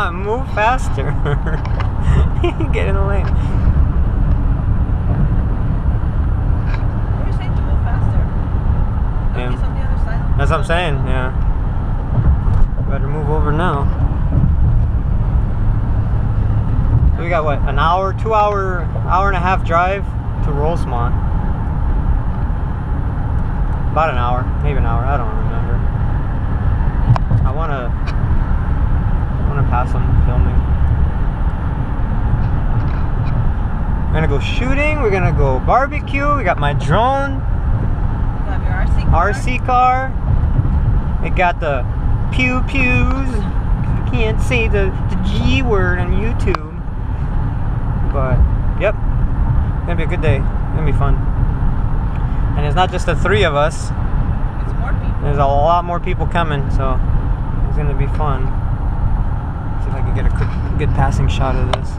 on, move faster. Get in the lane. You're saying to move faster. Yeah. He's on the other side. That's what I'm saying, yeah. Better move over now. So we got what, an hour, 2 hour, hour and a half drive to Rosemont. About an hour, maybe an hour, I don't remember. I wanna pass some filming. We're gonna go shooting, we're gonna go barbecue, we got my drone. You have your RC car. We got the pew pews. You can't say the G word on YouTube. But, yep. It's gonna be a good day. It's gonna be fun. And it's not just the three of us. It's more people. There's a lot more people coming, so it's gonna be fun. See if I can get a good passing shot of this.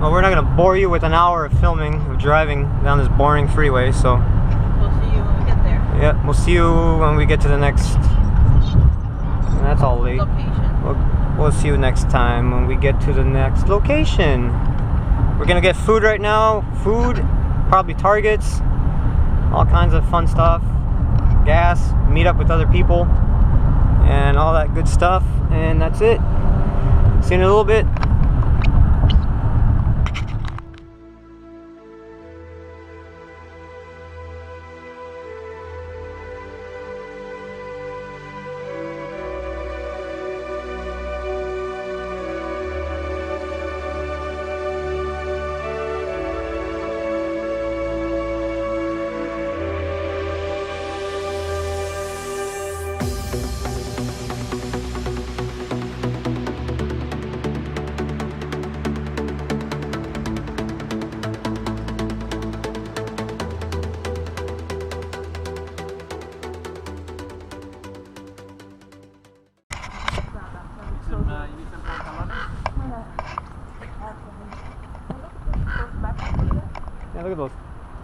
Well, we're not going to bore you with an hour of filming, of driving down this boring freeway, so... We'll see you when we get there. Yeah, we'll see you when we get to the next... And that's all late. Location. We'll see you next time when we get to the next location. We're going to get food right now. Food, probably Targets, all kinds of fun stuff. Gas, meet up with other people, and all that good stuff. And that's it. See you in a little bit. Yeah, look at those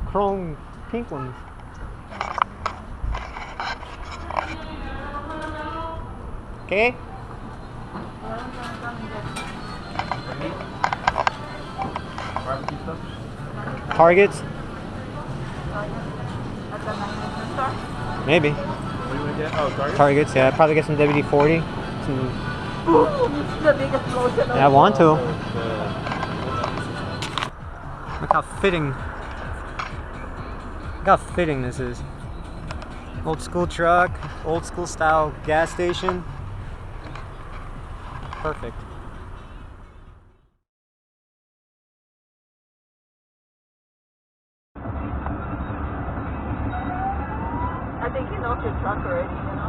chrome pink ones. Okay. Targets? Maybe. What do you want to get? Oh, Targets? Targets, yeah. I'd probably get some WD-40. It's the biggest lotion. Yeah, I want to. Look how fitting. Look how fitting this is. Old school truck, old school style gas station. Perfect. I think he knows your truck already, you know?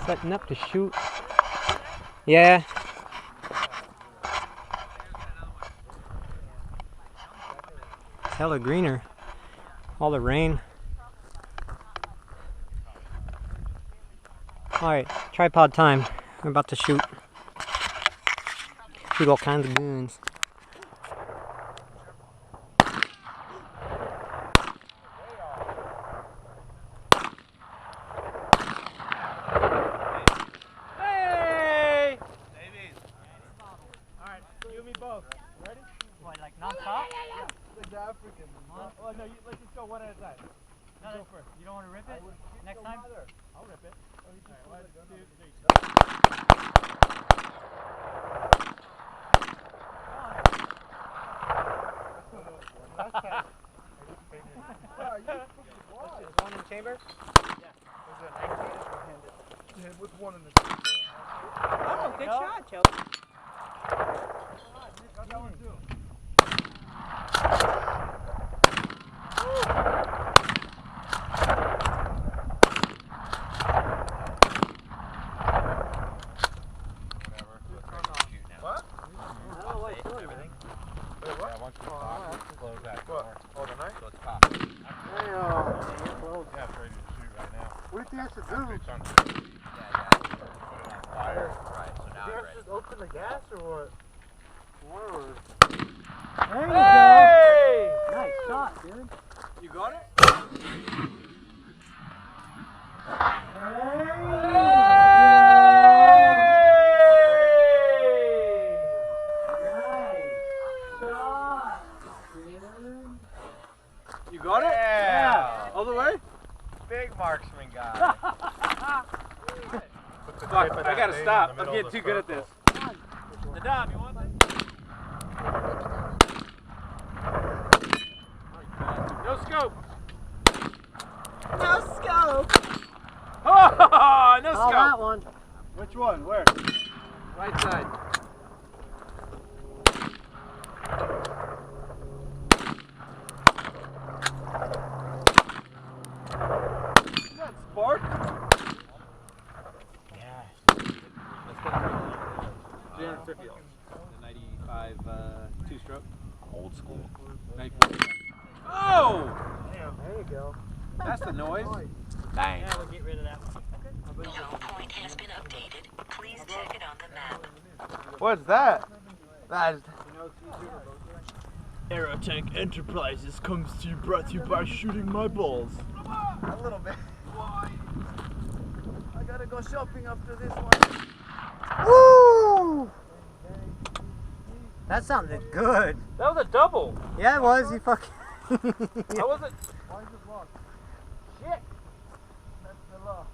Setting up to shoot. Yeah. It's hella greener. All the rain. Alright, tripod time. We're about to shoot. Shoot all kinds of guns. Hey! Babies. Alright, you and me both. Ready? What, like non-stop? It's African. Oh, no, let's just go one at a time. No, go first. You don't want to rip it? Next time? I'll rip it. Alright, 1, 2, 3. One in the chamber? Yeah, with one in the Oh, good shot, Joe. Got that one too. What? I don't know why you're doing everything. Wait, what? Yeah, once you stop, close that door. What? Oh, the knife? So it's pop. Damn. Yeah, it's ready to shoot right now. What do you have to do? It's on Fire. Right, so now You it's have ready. to open the gas or what? Word. There you Hey! go. Nice shot, dude. You got it? You got it? Yeah. All the way? Big marksman guy. Fuck, I gotta stop. I'm getting too good at this. The dom, you want that? No scope. No scope. Oh, no Oh, that scope. one. Which one? Where? Right side. Is that spark? Yeah. Let's get it. 350. The 95 two-stroke. Old school. 94. Oh! There you go. That's the noise. Bang. Yeah, we'll get rid of that one. Your point has been updated. Please check it on the map. What's that? That's Aerotech Enterprises comes to you, brought to you by shooting my balls. a little bit. Why? I gotta go shopping after this one. Woo! That sounded good. That was a double. Yeah, it was. You fucking. That wasn't. Why is it locked? Shit. That's the law.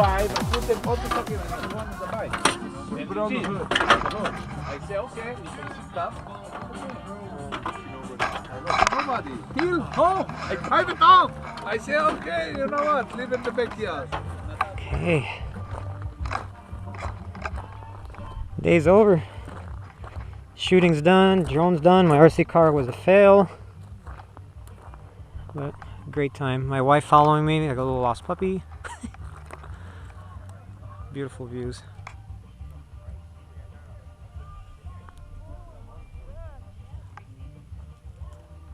5, I put them all the fucking and one in the bike. And Put on the G. hood. I say, okay, stop. Nobody. Till home. I drive it home. I say, okay, you know what? Live in the backyard. Okay. Day's over. Shooting's done. Drone's done. My RC car was a fail. But great time. My wife following me like a little lost puppy. Beautiful views.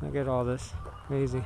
Look at all this. Crazy.